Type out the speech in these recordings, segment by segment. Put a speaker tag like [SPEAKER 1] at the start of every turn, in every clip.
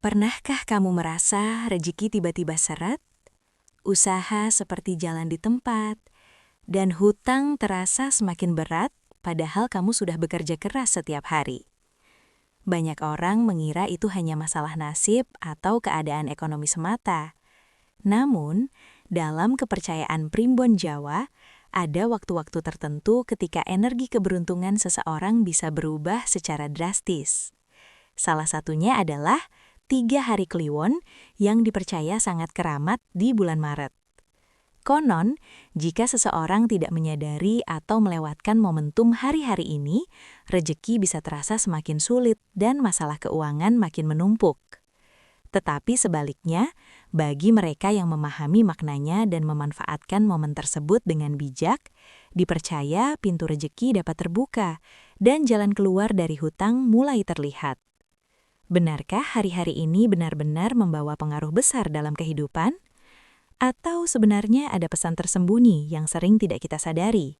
[SPEAKER 1] Pernahkah kamu merasa rezeki tiba-tiba seret, usaha seperti jalan di tempat, dan hutang terasa semakin berat padahal kamu sudah bekerja keras setiap hari? Banyak orang mengira itu hanya masalah nasib atau keadaan ekonomi semata. Namun, dalam kepercayaan Primbon Jawa, ada waktu-waktu tertentu ketika energi keberuntungan seseorang bisa berubah secara drastis. Salah satunya adalah 3 hari Kliwon yang dipercaya sangat keramat di bulan Maret. Konon, jika seseorang tidak menyadari atau melewatkan momentum hari-hari ini, rejeki bisa terasa semakin sulit dan masalah keuangan makin menumpuk. Tetapi sebaliknya, bagi mereka yang memahami maknanya dan memanfaatkan momen tersebut dengan bijak, dipercaya pintu rejeki dapat terbuka dan jalan keluar dari hutang mulai terlihat. Benarkah hari-hari ini benar-benar membawa pengaruh besar dalam kehidupan? Atau sebenarnya ada pesan tersembunyi yang sering tidak kita sadari?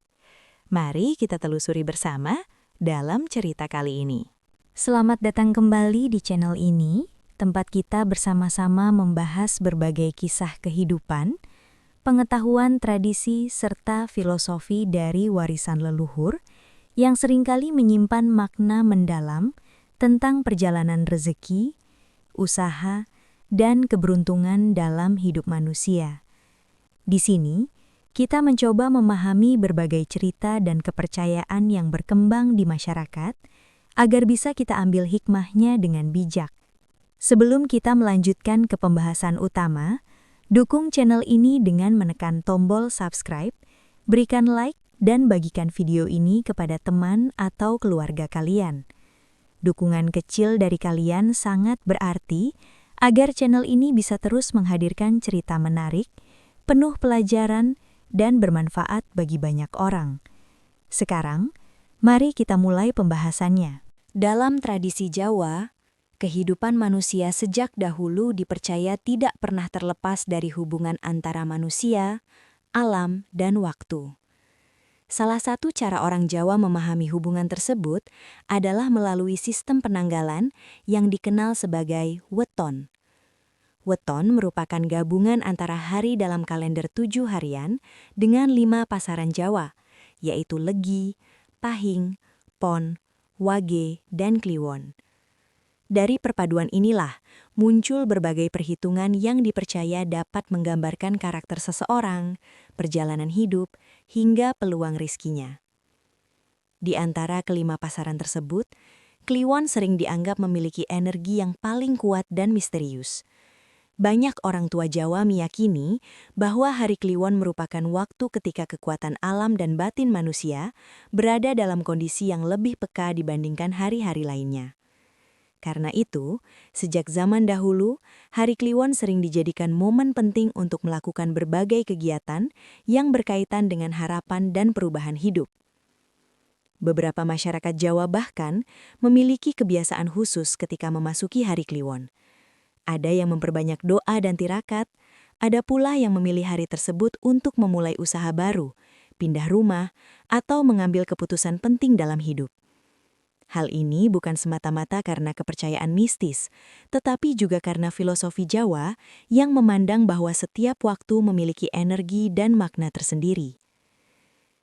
[SPEAKER 1] Mari kita telusuri bersama dalam cerita kali ini.
[SPEAKER 2] Selamat datang kembali di channel ini, tempat kita bersama-sama membahas berbagai kisah kehidupan, pengetahuan tradisi, serta filosofi dari warisan leluhur yang seringkali menyimpan makna mendalam tentang perjalanan rezeki, usaha, dan keberuntungan dalam hidup manusia. Di sini, kita mencoba memahami berbagai cerita dan kepercayaan yang berkembang di masyarakat agar bisa kita ambil hikmahnya dengan bijak. Sebelum kita melanjutkan ke pembahasan utama, dukung channel ini dengan menekan tombol subscribe, berikan like, dan bagikan video ini kepada teman atau keluarga kalian. Dukungan kecil dari kalian sangat berarti agar channel ini bisa terus menghadirkan cerita menarik, penuh pelajaran, dan bermanfaat bagi banyak orang. Sekarang, mari kita mulai pembahasannya.
[SPEAKER 1] Dalam tradisi Jawa, kehidupan manusia sejak dahulu dipercaya tidak pernah terlepas dari hubungan antara manusia, alam, dan waktu. Salah satu cara orang Jawa memahami hubungan tersebut adalah melalui sistem penanggalan yang dikenal sebagai weton. Weton merupakan gabungan antara hari dalam kalender 7 harian dengan 5 pasaran Jawa, yaitu Legi, Pahing, Pon, Wage, dan Kliwon. Dari perpaduan inilah muncul berbagai perhitungan yang dipercaya dapat menggambarkan karakter seseorang, perjalanan hidup, hingga peluang rizkinya. Di antara kelima pasaran tersebut, Kliwon sering dianggap memiliki energi yang paling kuat dan misterius. Banyak orang tua Jawa meyakini bahwa hari Kliwon merupakan waktu ketika kekuatan alam dan batin manusia berada dalam kondisi yang lebih peka dibandingkan hari-hari lainnya. Karena itu, sejak zaman dahulu, hari Kliwon sering dijadikan momen penting untuk melakukan berbagai kegiatan yang berkaitan dengan harapan dan perubahan hidup. Beberapa masyarakat Jawa bahkan memiliki kebiasaan khusus ketika memasuki hari Kliwon. Ada yang memperbanyak doa dan tirakat, ada pula yang memilih hari tersebut untuk memulai usaha baru, pindah rumah, atau mengambil keputusan penting dalam hidup. Hal ini bukan semata-mata karena kepercayaan mistis, tetapi juga karena filosofi Jawa yang memandang bahwa setiap waktu memiliki energi dan makna tersendiri.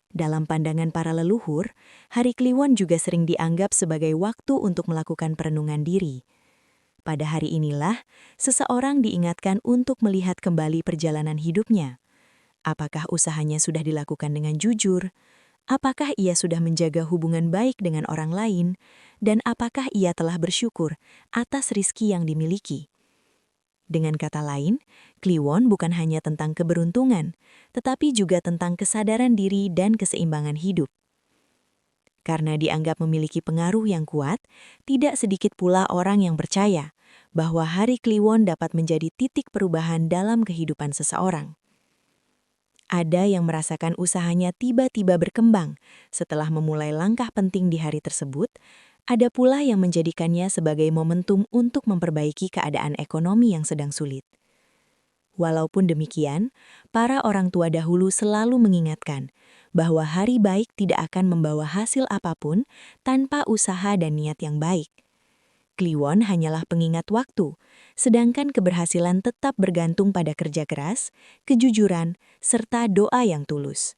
[SPEAKER 1] Dalam pandangan para leluhur, hari Kliwon juga sering dianggap sebagai waktu untuk melakukan perenungan diri. Pada hari inilah, seseorang diingatkan untuk melihat kembali perjalanan hidupnya. Apakah usahanya sudah dilakukan dengan jujur? Apakah ia sudah menjaga hubungan baik dengan orang lain, dan apakah ia telah bersyukur atas rizki yang dimiliki? Dengan kata lain, Kliwon bukan hanya tentang keberuntungan, tetapi juga tentang kesadaran diri dan keseimbangan hidup. Karena dianggap memiliki pengaruh yang kuat, tidak sedikit pula orang yang percaya bahwa hari Kliwon dapat menjadi titik perubahan dalam kehidupan seseorang. Ada yang merasakan usahanya tiba-tiba berkembang setelah memulai langkah penting di hari tersebut, ada pula yang menjadikannya sebagai momentum untuk memperbaiki keadaan ekonomi yang sedang sulit. Walaupun demikian, para orang tua dahulu selalu mengingatkan bahwa hari baik tidak akan membawa hasil apapun tanpa usaha dan niat yang baik. Kliwon hanyalah pengingat waktu, sedangkan keberhasilan tetap bergantung pada kerja keras, kejujuran, serta doa yang tulus.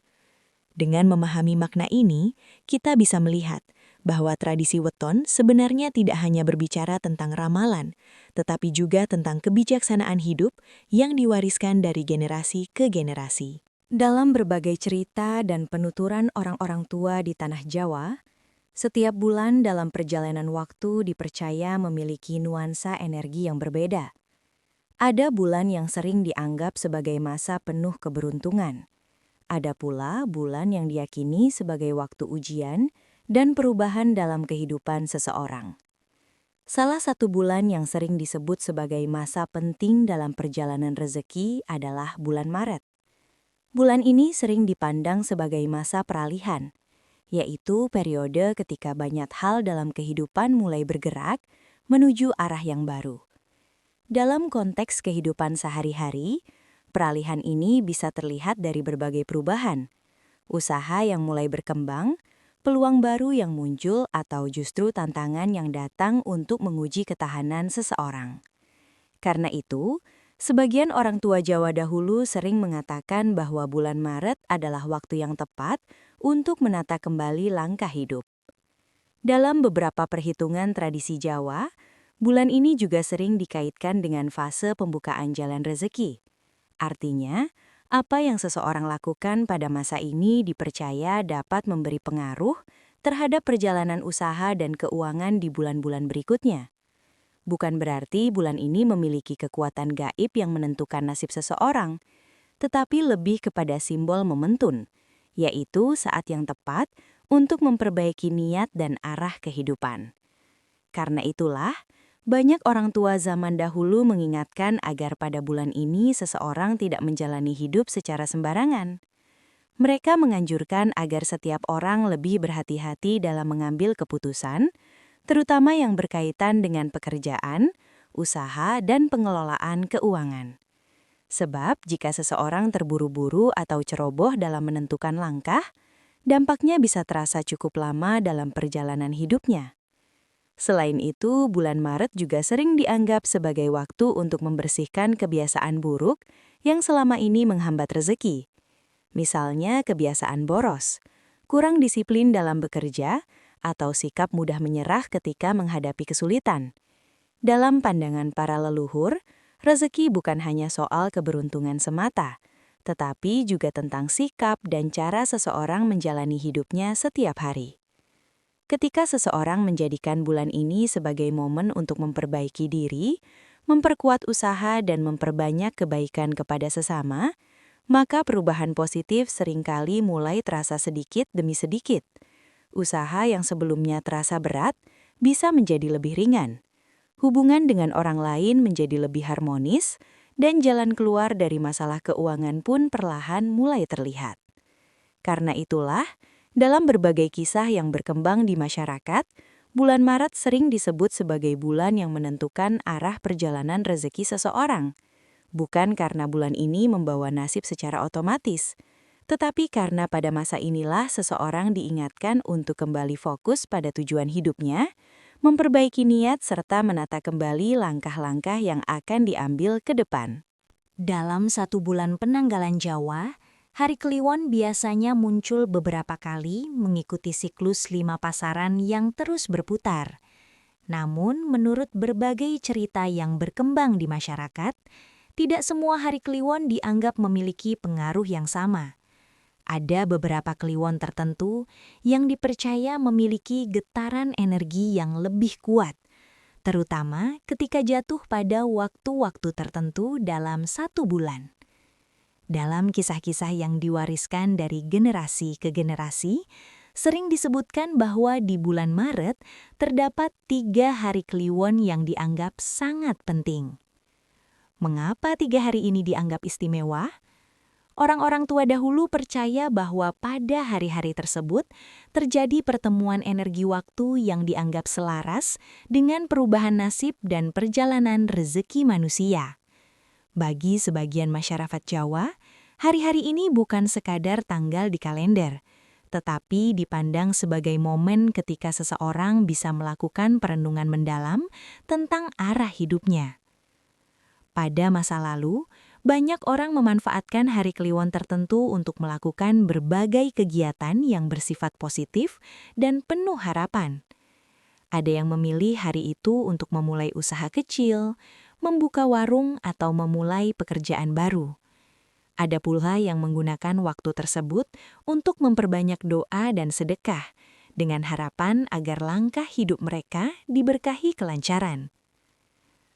[SPEAKER 1] Dengan memahami makna ini, kita bisa melihat bahwa tradisi weton sebenarnya tidak hanya berbicara tentang ramalan, tetapi juga tentang kebijaksanaan hidup yang diwariskan dari generasi ke generasi. Dalam berbagai cerita dan penuturan orang-orang tua di tanah Jawa, setiap bulan dalam perjalanan waktu dipercaya memiliki nuansa energi yang berbeda. Ada bulan yang sering dianggap sebagai masa penuh keberuntungan. Ada pula bulan yang diyakini sebagai waktu ujian dan perubahan dalam kehidupan seseorang. Salah satu bulan yang sering disebut sebagai masa penting dalam perjalanan rezeki adalah bulan Maret. Bulan ini sering dipandang sebagai masa peralihan, yaitu periode ketika banyak hal dalam kehidupan mulai bergerak menuju arah yang baru. Dalam konteks kehidupan sehari-hari, peralihan ini bisa terlihat dari berbagai perubahan, usaha yang mulai berkembang, peluang baru yang muncul, atau justru tantangan yang datang untuk menguji ketahanan seseorang. Karena itu, sebagian orang tua Jawa dahulu sering mengatakan bahwa bulan Maret adalah waktu yang tepat untuk menata kembali langkah hidup. Dalam beberapa perhitungan tradisi Jawa, bulan ini juga sering dikaitkan dengan fase pembukaan jalan rezeki. Artinya, apa yang seseorang lakukan pada masa ini dipercaya dapat memberi pengaruh terhadap perjalanan usaha dan keuangan di bulan-bulan berikutnya. Bukan berarti bulan ini memiliki kekuatan gaib yang menentukan nasib seseorang, tetapi lebih kepada simbol momentun, yaitu saat yang tepat untuk memperbaiki niat dan arah kehidupan. Karena itulah, banyak orang tua zaman dahulu mengingatkan agar pada bulan ini seseorang tidak menjalani hidup secara sembarangan. Mereka menganjurkan agar setiap orang lebih berhati-hati dalam mengambil keputusan, terutama yang berkaitan dengan pekerjaan, usaha, dan pengelolaan keuangan. Sebab jika seseorang terburu-buru atau ceroboh dalam menentukan langkah, dampaknya bisa terasa cukup lama dalam perjalanan hidupnya. Selain itu, bulan Maret juga sering dianggap sebagai waktu untuk membersihkan kebiasaan buruk yang selama ini menghambat rezeki. Misalnya kebiasaan boros, kurang disiplin dalam bekerja, atau sikap mudah menyerah ketika menghadapi kesulitan. Dalam pandangan para leluhur, rezeki bukan hanya soal keberuntungan semata, tetapi juga tentang sikap dan cara seseorang menjalani hidupnya setiap hari. Ketika seseorang menjadikan bulan ini sebagai momen untuk memperbaiki diri, memperkuat usaha dan memperbanyak kebaikan kepada sesama, maka perubahan positif seringkali mulai terasa sedikit demi sedikit. Usaha yang sebelumnya terasa berat bisa menjadi lebih ringan. Hubungan dengan orang lain menjadi lebih harmonis, dan jalan keluar dari masalah keuangan pun perlahan mulai terlihat. Karena itulah, dalam berbagai kisah yang berkembang di masyarakat, bulan Maret sering disebut sebagai bulan yang menentukan arah perjalanan rezeki seseorang. Bukan karena bulan ini membawa nasib secara otomatis, tetapi karena pada masa inilah seseorang diingatkan untuk kembali fokus pada tujuan hidupnya, memperbaiki niat serta menata kembali langkah-langkah yang akan diambil ke depan.
[SPEAKER 2] Dalam satu bulan penanggalan Jawa, Hari Kliwon biasanya muncul beberapa kali mengikuti siklus 5 pasaran yang terus berputar. Namun, menurut berbagai cerita yang berkembang di masyarakat, tidak semua Hari Kliwon dianggap memiliki pengaruh yang sama. Ada beberapa kliwon tertentu yang dipercaya memiliki getaran energi yang lebih kuat, terutama ketika jatuh pada waktu-waktu tertentu dalam satu bulan. Dalam kisah-kisah yang diwariskan dari generasi ke generasi, sering disebutkan bahwa di bulan Maret terdapat 3 hari Kliwon yang dianggap sangat penting. Mengapa 3 hari ini dianggap istimewa? Orang-orang tua dahulu percaya bahwa pada hari-hari tersebut terjadi pertemuan energi waktu yang dianggap selaras dengan perubahan nasib dan perjalanan rezeki manusia. Bagi sebagian masyarakat Jawa, hari-hari ini bukan sekadar tanggal di kalender,
[SPEAKER 1] tetapi dipandang sebagai momen ketika seseorang bisa melakukan perenungan mendalam tentang arah hidupnya. Pada masa lalu, banyak orang memanfaatkan hari Kliwon tertentu untuk melakukan berbagai kegiatan yang bersifat positif dan penuh harapan. Ada yang memilih hari itu untuk memulai usaha kecil, membuka warung, atau memulai pekerjaan baru. Ada pula yang menggunakan waktu tersebut untuk memperbanyak doa dan sedekah, dengan harapan agar langkah hidup mereka diberkahi kelancaran.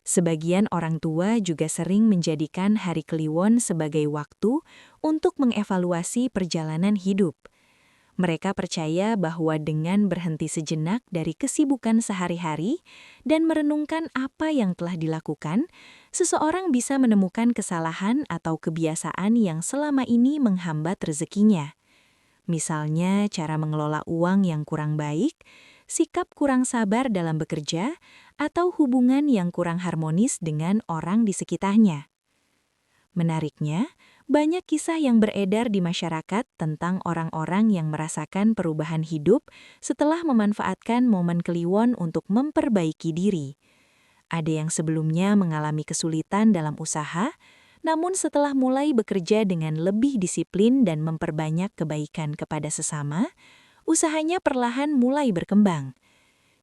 [SPEAKER 1] Sebagian orang tua juga sering menjadikan hari Kliwon sebagai waktu untuk mengevaluasi perjalanan hidup. Mereka percaya bahwa dengan berhenti sejenak dari kesibukan sehari-hari dan merenungkan apa yang telah dilakukan, seseorang bisa menemukan kesalahan atau kebiasaan yang selama ini menghambat rezekinya. Misalnya, cara mengelola uang yang kurang baik, sikap kurang sabar dalam bekerja, atau hubungan yang kurang harmonis dengan orang di sekitarnya. Menariknya, banyak kisah yang beredar di masyarakat tentang orang-orang yang merasakan perubahan hidup setelah memanfaatkan momen Kliwon untuk memperbaiki diri. Ada yang sebelumnya mengalami kesulitan dalam usaha, namun setelah mulai bekerja dengan lebih disiplin dan memperbanyak kebaikan kepada sesama, usahanya perlahan mulai berkembang.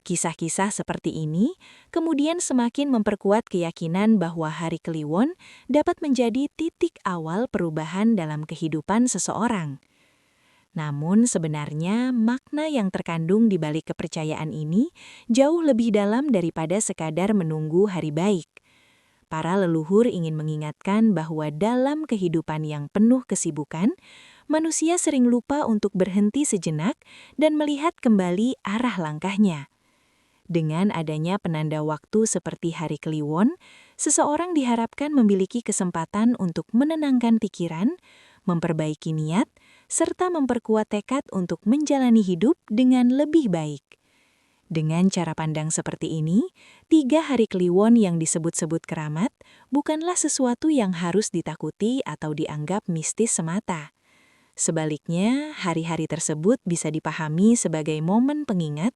[SPEAKER 1] Kisah-kisah seperti ini kemudian semakin memperkuat keyakinan bahwa hari Kliwon dapat menjadi titik awal perubahan dalam kehidupan seseorang. Namun sebenarnya makna yang terkandung di balik kepercayaan ini jauh lebih dalam daripada sekadar menunggu hari baik. Para leluhur ingin mengingatkan bahwa dalam kehidupan yang penuh kesibukan, manusia sering lupa untuk berhenti sejenak dan melihat kembali arah langkahnya. Dengan adanya penanda waktu seperti hari Kliwon, seseorang diharapkan memiliki kesempatan untuk menenangkan pikiran, memperbaiki niat, serta memperkuat tekad untuk menjalani hidup dengan lebih baik. Dengan cara pandang seperti ini, 3 hari Kliwon yang disebut-sebut keramat bukanlah sesuatu yang harus ditakuti atau dianggap mistis semata. Sebaliknya, hari-hari tersebut bisa dipahami sebagai momen pengingat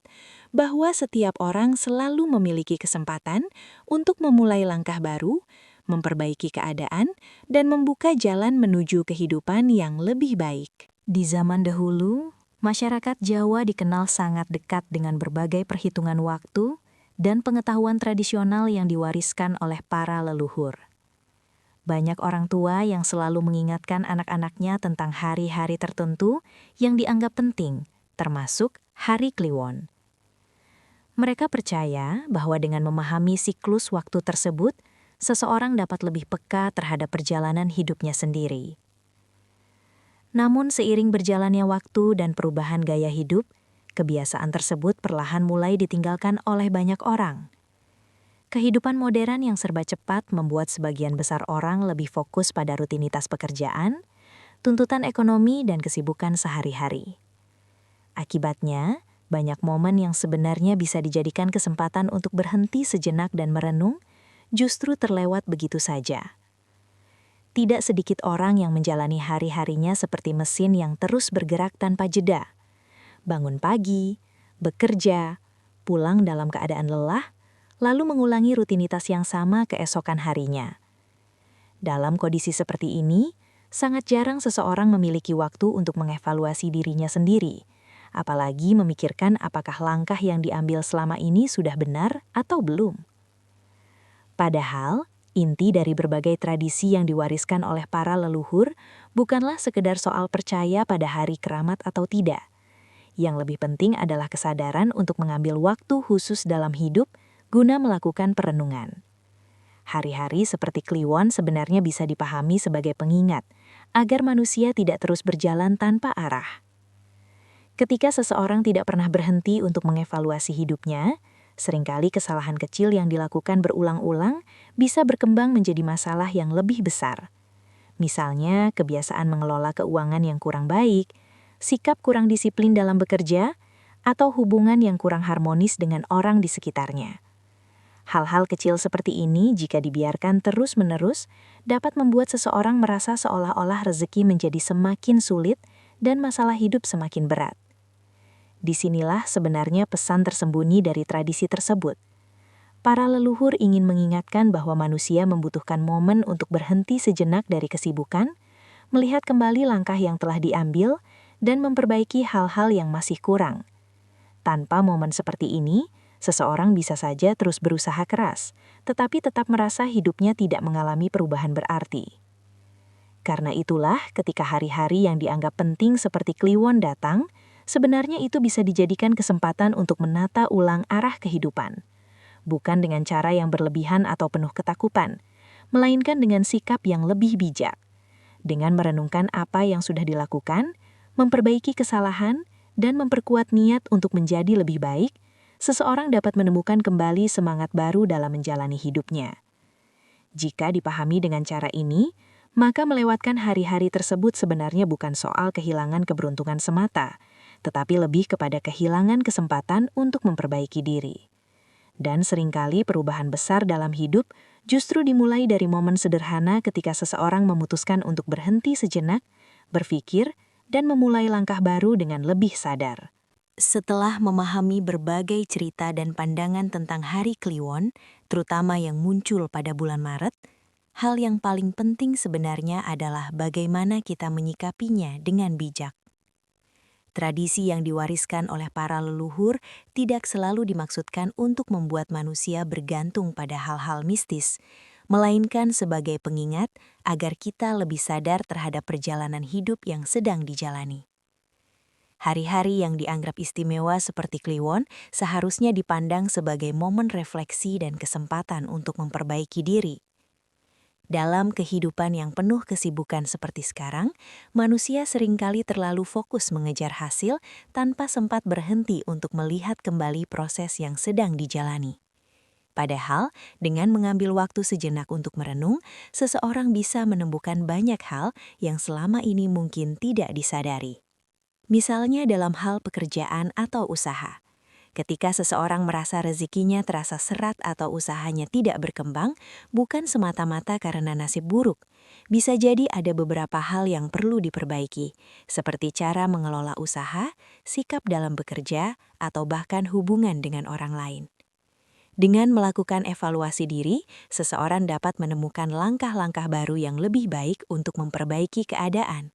[SPEAKER 1] bahwa setiap orang selalu memiliki kesempatan untuk memulai langkah baru, memperbaiki keadaan, dan membuka jalan menuju kehidupan yang lebih baik.
[SPEAKER 2] Di zaman dahulu, masyarakat Jawa dikenal sangat dekat dengan berbagai perhitungan waktu dan pengetahuan tradisional yang diwariskan oleh para leluhur. Banyak orang tua yang selalu mengingatkan anak-anaknya tentang hari-hari tertentu yang dianggap penting, termasuk hari Kliwon. Mereka percaya bahwa dengan memahami siklus waktu tersebut, seseorang dapat lebih peka terhadap perjalanan hidupnya sendiri. Namun seiring berjalannya waktu dan perubahan gaya hidup, kebiasaan tersebut perlahan mulai ditinggalkan oleh banyak orang. Kehidupan modern yang serba cepat membuat sebagian besar orang lebih fokus pada rutinitas pekerjaan, tuntutan ekonomi, dan kesibukan sehari-hari. Akibatnya, banyak momen yang sebenarnya bisa dijadikan kesempatan untuk berhenti sejenak dan merenung, justru terlewat begitu saja. Tidak sedikit orang yang menjalani hari-harinya seperti mesin yang terus bergerak tanpa jeda. Bangun pagi, bekerja, pulang dalam keadaan lelah, lalu mengulangi rutinitas yang sama keesokan harinya. Dalam kondisi seperti ini, sangat jarang seseorang memiliki waktu untuk mengevaluasi dirinya sendiri, apalagi memikirkan apakah langkah yang diambil selama ini sudah benar atau belum. Padahal, inti dari berbagai tradisi yang diwariskan oleh para leluhur bukanlah sekedar soal percaya pada hari keramat atau tidak. Yang lebih penting adalah kesadaran untuk mengambil waktu khusus dalam hidup guna melakukan perenungan. Hari-hari seperti Kliwon sebenarnya bisa dipahami sebagai pengingat agar manusia tidak terus berjalan tanpa arah. Ketika seseorang tidak pernah berhenti untuk mengevaluasi hidupnya, seringkali kesalahan kecil yang dilakukan berulang-ulang bisa berkembang menjadi masalah yang lebih besar. Misalnya, kebiasaan mengelola keuangan yang kurang baik, sikap kurang disiplin dalam bekerja, atau hubungan yang kurang harmonis dengan orang di sekitarnya. Hal-hal kecil seperti ini jika dibiarkan terus-menerus dapat membuat seseorang merasa seolah-olah rezeki menjadi semakin sulit
[SPEAKER 3] dan masalah hidup semakin berat. Disinilah sebenarnya pesan tersembunyi dari tradisi tersebut. Para leluhur ingin mengingatkan bahwa manusia membutuhkan momen untuk berhenti sejenak dari kesibukan, melihat kembali langkah yang telah diambil, dan memperbaiki hal-hal yang masih kurang. Tanpa momen seperti ini, seseorang bisa saja terus berusaha keras, tetapi tetap merasa hidupnya tidak mengalami perubahan berarti. Karena itulah, ketika hari-hari yang dianggap penting seperti Kliwon datang, sebenarnya itu bisa dijadikan kesempatan untuk menata ulang arah kehidupan. Bukan dengan cara yang berlebihan atau penuh ketakutan, melainkan dengan sikap yang lebih bijak. Dengan merenungkan apa yang sudah dilakukan, memperbaiki kesalahan, dan memperkuat niat untuk menjadi lebih baik, seseorang dapat menemukan kembali semangat baru dalam menjalani hidupnya. Jika dipahami dengan cara ini, maka melewatkan hari-hari tersebut sebenarnya bukan soal kehilangan keberuntungan semata, tetapi lebih kepada kehilangan kesempatan untuk memperbaiki diri. Dan seringkali perubahan besar dalam hidup justru dimulai dari momen sederhana ketika seseorang memutuskan untuk berhenti sejenak, berpikir, dan memulai langkah baru dengan lebih sadar.
[SPEAKER 1] Setelah memahami berbagai cerita dan pandangan tentang Hari Kliwon, terutama yang muncul pada bulan Maret, hal yang paling penting sebenarnya adalah bagaimana kita menyikapinya dengan bijak. Tradisi yang diwariskan oleh para leluhur tidak selalu dimaksudkan untuk membuat manusia bergantung pada hal-hal mistis, melainkan sebagai pengingat agar kita lebih sadar terhadap perjalanan hidup yang sedang dijalani. Hari-hari yang dianggap istimewa seperti Kliwon seharusnya dipandang sebagai momen refleksi dan kesempatan untuk memperbaiki diri. Dalam kehidupan yang penuh kesibukan seperti sekarang, manusia seringkali terlalu fokus mengejar hasil tanpa sempat berhenti untuk melihat kembali proses yang sedang dijalani. Padahal, dengan mengambil waktu sejenak untuk merenung, seseorang bisa menemukan banyak hal yang selama ini mungkin tidak disadari. Misalnya dalam hal pekerjaan atau usaha. Ketika seseorang merasa rezekinya terasa serat atau usahanya tidak berkembang, bukan semata-mata karena nasib buruk. Bisa jadi ada beberapa hal yang perlu diperbaiki, seperti cara mengelola usaha, sikap dalam bekerja, atau bahkan hubungan dengan orang lain. Dengan melakukan evaluasi diri, seseorang dapat menemukan langkah-langkah baru yang lebih baik untuk memperbaiki keadaan.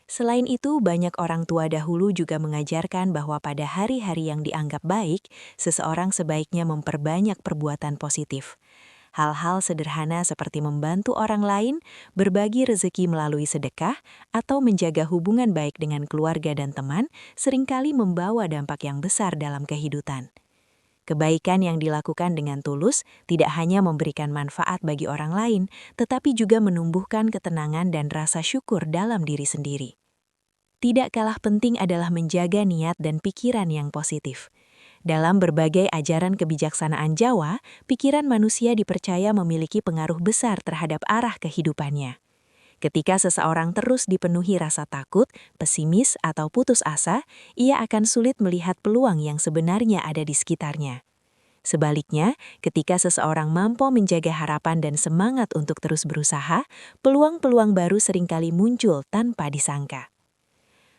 [SPEAKER 1] Selain itu, banyak orang tua dahulu juga mengajarkan bahwa pada hari-hari yang dianggap baik, seseorang sebaiknya memperbanyak perbuatan positif. Hal-hal sederhana seperti membantu orang lain, berbagi rezeki melalui sedekah, atau menjaga hubungan baik dengan keluarga dan teman seringkali membawa dampak yang besar dalam kehidupan. Kebaikan yang dilakukan dengan tulus tidak hanya memberikan manfaat bagi orang lain, tetapi juga menumbuhkan ketenangan dan rasa syukur dalam diri sendiri. Tidak kalah penting adalah menjaga niat dan pikiran yang positif. Dalam berbagai ajaran kebijaksanaan Jawa, pikiran manusia dipercaya memiliki pengaruh besar terhadap arah kehidupannya. Ketika seseorang terus dipenuhi rasa takut, pesimis, atau putus asa, ia akan sulit melihat peluang yang sebenarnya ada di sekitarnya. Sebaliknya, ketika seseorang mampu menjaga harapan dan semangat untuk terus berusaha, peluang-peluang baru seringkali muncul tanpa disangka.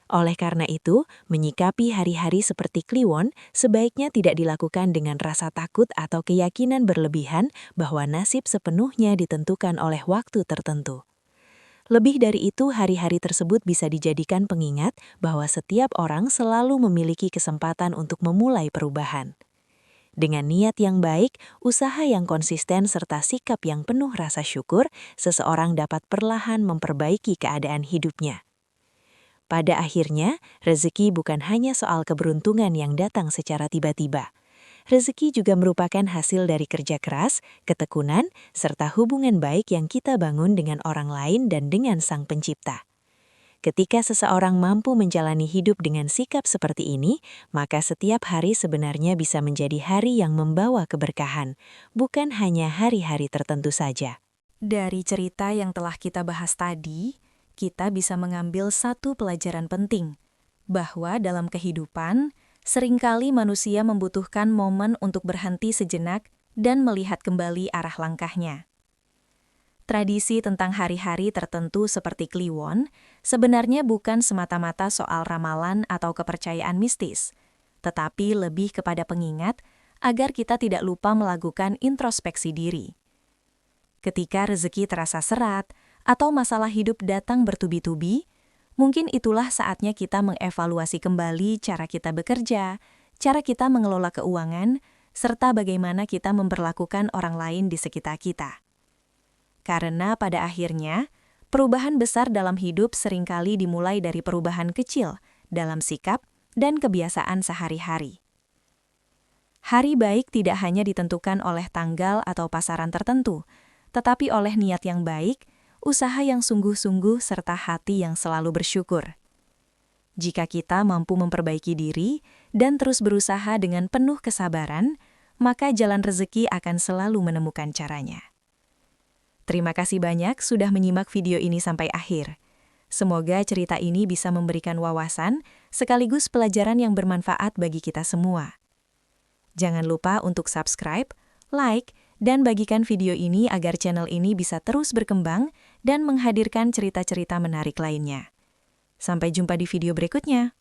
[SPEAKER 1] Oleh karena itu, menyikapi hari-hari seperti Kliwon sebaiknya tidak dilakukan dengan rasa takut atau keyakinan berlebihan bahwa nasib sepenuhnya ditentukan oleh waktu tertentu. Lebih dari itu, hari-hari tersebut bisa dijadikan pengingat bahwa setiap orang selalu memiliki kesempatan untuk memulai perubahan. Dengan niat yang baik, usaha yang konsisten serta sikap yang penuh rasa syukur, seseorang dapat perlahan memperbaiki keadaan hidupnya. Pada akhirnya, rezeki bukan hanya soal keberuntungan yang datang secara tiba-tiba. Rezeki juga merupakan hasil dari kerja keras, ketekunan, serta hubungan baik yang kita bangun dengan orang lain dan dengan Sang Pencipta. Ketika seseorang mampu menjalani hidup dengan sikap seperti ini, maka setiap hari sebenarnya bisa menjadi hari yang membawa keberkahan, bukan hanya hari-hari tertentu saja.
[SPEAKER 2] Dari cerita yang telah kita bahas tadi, kita bisa mengambil satu pelajaran penting, bahwa dalam kehidupan, seringkali manusia membutuhkan momen untuk berhenti sejenak dan melihat kembali arah langkahnya.
[SPEAKER 3] Tradisi tentang hari-hari tertentu seperti Kliwon sebenarnya bukan semata-mata soal ramalan atau kepercayaan mistis, tetapi lebih kepada pengingat agar kita tidak lupa melakukan introspeksi diri. Ketika rezeki terasa serat atau masalah hidup datang bertubi-tubi, mungkin itulah saatnya kita mengevaluasi kembali cara kita bekerja, cara kita mengelola keuangan, serta bagaimana kita memperlakukan orang lain di sekitar kita. Karena pada akhirnya, perubahan besar dalam hidup seringkali dimulai dari perubahan kecil dalam sikap dan kebiasaan sehari-hari. Hari baik tidak hanya ditentukan oleh tanggal atau pasaran tertentu, tetapi oleh niat yang baik, usaha yang sungguh-sungguh serta hati yang selalu bersyukur. Jika kita mampu memperbaiki diri dan terus berusaha dengan penuh kesabaran, maka jalan rezeki akan selalu menemukan caranya. Terima kasih banyak sudah menyimak video ini sampai akhir. Semoga cerita ini bisa memberikan wawasan sekaligus pelajaran yang bermanfaat bagi kita semua. Jangan lupa untuk subscribe, like, dan bagikan video ini agar channel ini bisa terus berkembang dan menghadirkan cerita-cerita menarik lainnya. Sampai jumpa di video berikutnya.